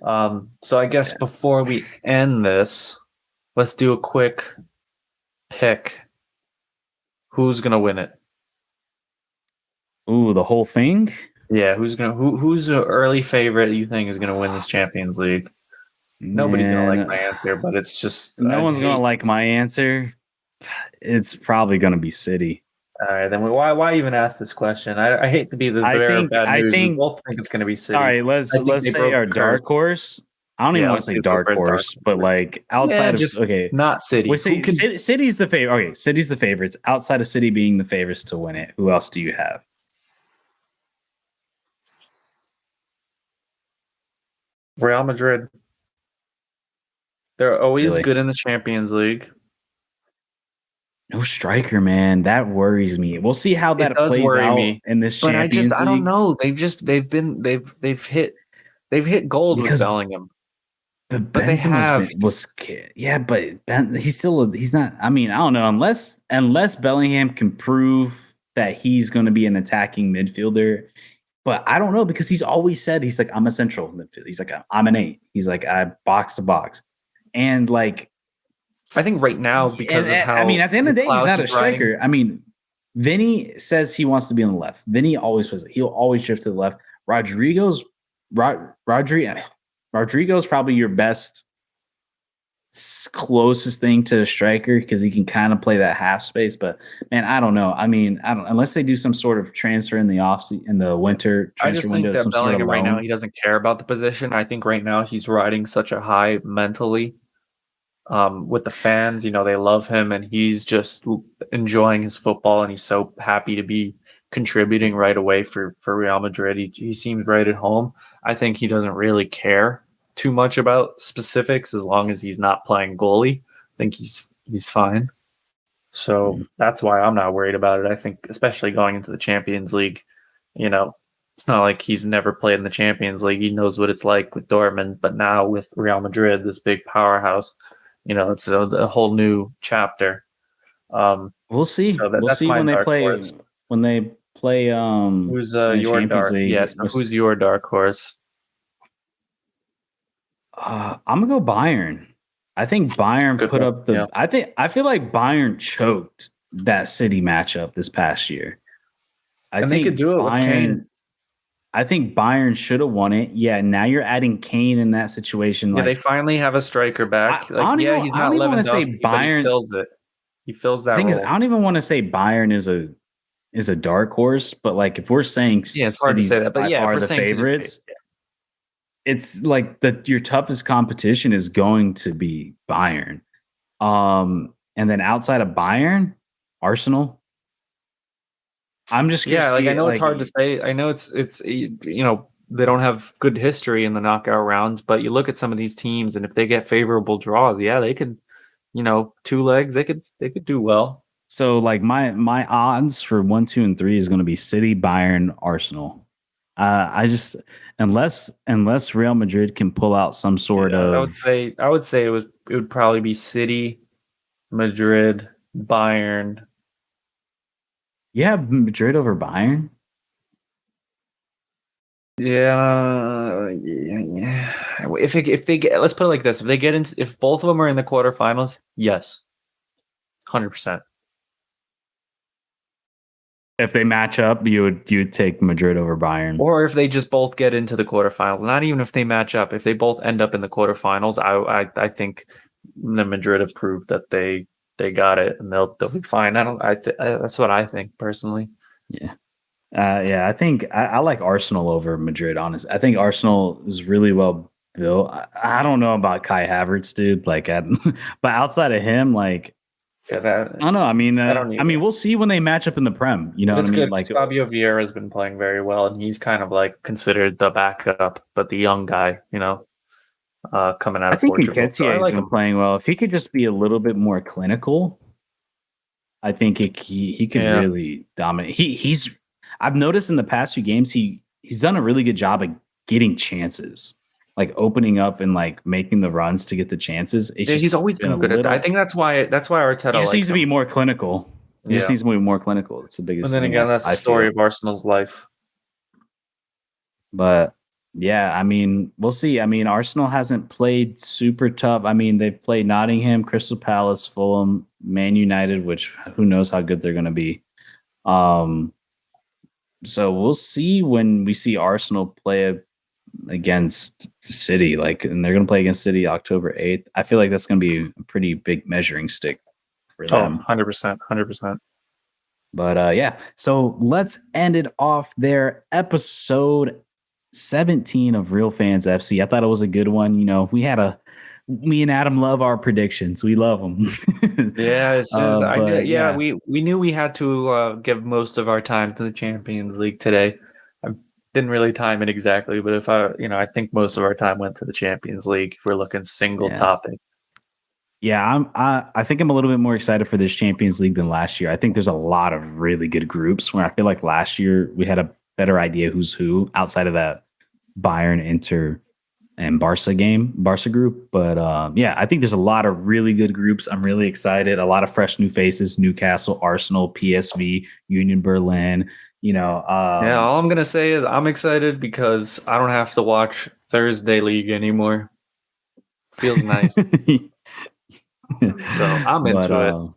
So I guess before we end this, let's do a quick pick. Who's gonna win it? Ooh, the whole thing? Yeah, who's the early favorite you think is gonna win this Champions League? Nobody's gonna like Man, my answer, but it's just no I one's gonna hate. like my answer. It's probably gonna be City. All right, then why even ask this question? I hate to be the I bearer of think bad I news. We think both think it's gonna be all City. right, let's I think let's they say broke our the curse. dark horse. I don't even Yeah, want to let's say go dark for a dark horse, but horse. like Yeah, outside of just okay, not we City. Who say can? City's the favorite. Okay, City's the favorites. Outside of City being the favorites to win it, who else do you have? Real Madrid. They're always Really? good in the Champions League. No striker, man. That worries me. We'll see how It that does plays worry out me, in this but Champions I don't League know. They've hit gold with because Bellingham, but but they Benzema's have. been was yeah, but he's not. I mean, I don't know unless Bellingham can prove that he's going to be an attacking midfielder. But I don't know because he's always said he's like I'm a central midfielder. He's like I'm an 8. He's like I box to box, and like I think right now because of I mean how at the end the of the day he's cloud not a he's riding. striker. I mean, Vinny says he wants to be on the left. Vinny always was. He'll always drift to the left. Rodrigo's Rodrigo's probably your best closest thing to a striker because he can kind of play that half space. But man, I don't know. I mean, I don't unless they do some sort of transfer in the in the winter I transfer just think window, that some sort of Bellingham right now loan. he doesn't care about the position. I think right now he's riding such a high mentally with the fans. You know, they love him and he's just enjoying his football and he's so happy to be contributing right away for Real Madrid. He seems right at home. I think he doesn't really care too much about specifics as long as he's not playing goalie. I think he's fine. So that's why I'm not worried about it. I think especially going into the Champions League, you know, it's not like he's never played in the Champions League. He knows what it's like with Dortmund, but now with Real Madrid, this big powerhouse, you know, it's a whole new chapter. We'll see. So We'll that's see my dark horse. when they play Who's in the your Champions dark? League. Yes. Who's your dark horse? I'm gonna go Bayern. I think Bayern Good put one. up the. Yeah. I feel like Bayern choked that City matchup this past year. And they could do it with Kane. I think Bayern should have won it. Yeah, now you're adding Kane in that situation. Yeah, Like they finally have a striker back. I don't even. He's I not don't even want to say Lewandowski, but he Bayern. fills it. He fills The that thing is, I role. don't even want to say Bayern is a dark horse. But like, if we're saying Yeah, it's hard to City's say that, but by yeah, if far we're the saying City's favorites, it's like your toughest competition is going to be Bayern. And then outside of Bayern, Arsenal. I'm just gonna like see I it know it's like hard to say. I know it's you know they don't have good history in the knockout rounds, but you look at some of these teams, and if they get favorable draws, yeah, they could, you know, two legs, they could do well. so like my odds for 1, 2, and 3 is gonna be City, Bayern, Arsenal. I just unless Real Madrid can pull out some sort Yeah, of I would say it would probably be City, Madrid, Bayern. yeah, Madrid over Bayern. Yeah. If they get, let's put it like this: if both of them are in the quarterfinals, yes, 100%. If they match up, you would take Madrid over Bayern. Or if they just both get into the quarterfinals, not even if they match up, if they both end up in the quarterfinals, I think the Madrid have proved that they got it and they'll be fine. That's what I think personally. Yeah. Yeah, I think I like Arsenal over Madrid, honestly. I think Arsenal is really well built. I don't know about Kai Havertz, dude. Like, but outside of him, like, Yeah, I don't know. I mean, I don't either. we'll see when they match up in the Prem. You know what I It's mean? good. Like, Fabio Vieira has been playing very well, and he's kind of like considered the backup, but the young guy, you know, coming out I of think Portugal. So I Nketiah has like been him. playing well. If he could just be a little bit more clinical, I think he could Yeah. really dominate. He's I've noticed in the past few games he's done a really good job of getting chances, like opening up and like making the runs to get the chances. It's He's always been good at that. I think that's why Arteta he just likes needs to be him. more clinical. He just Yeah. needs to be more clinical. It's the biggest And then thing again, that's the I story feel. of Arsenal's life. But Yeah, I mean, we'll see. I mean, Arsenal hasn't played super tough. I mean, they've played Nottingham, Crystal Palace, Fulham, Man United, which who knows how good they're going to be. Um, so we'll see when we see Arsenal play against City, like, and they're going to play against City October 8th. I feel like that's going to be a pretty big measuring stick for Oh, them. 100%, 100%. But yeah, so let's end it off there. Episode 17 of Real Fans FC. I thought it was a good one. You know, me and Adam love our predictions. We love them. Yeah, I knew. But Yeah, yeah, we knew we had to give most of our time to the Champions League today. I didn't really time it exactly, but if I think most of our time went to the Champions League if we're looking single yeah. topic. Yeah, I think I'm a little bit more excited for this Champions League than last year. I think there's a lot of really good groups where I feel like last year we had a better idea who's who outside of that Bayern, Inter, and Barca group. But yeah, I think there's a lot of really good groups. I'm really excited. A lot of fresh new faces: Newcastle, Arsenal, PSV, Union Berlin. You know, Yeah, all I'm gonna say is I'm excited because I don't have to watch Thursday League anymore. Feels nice. So I'm but into it.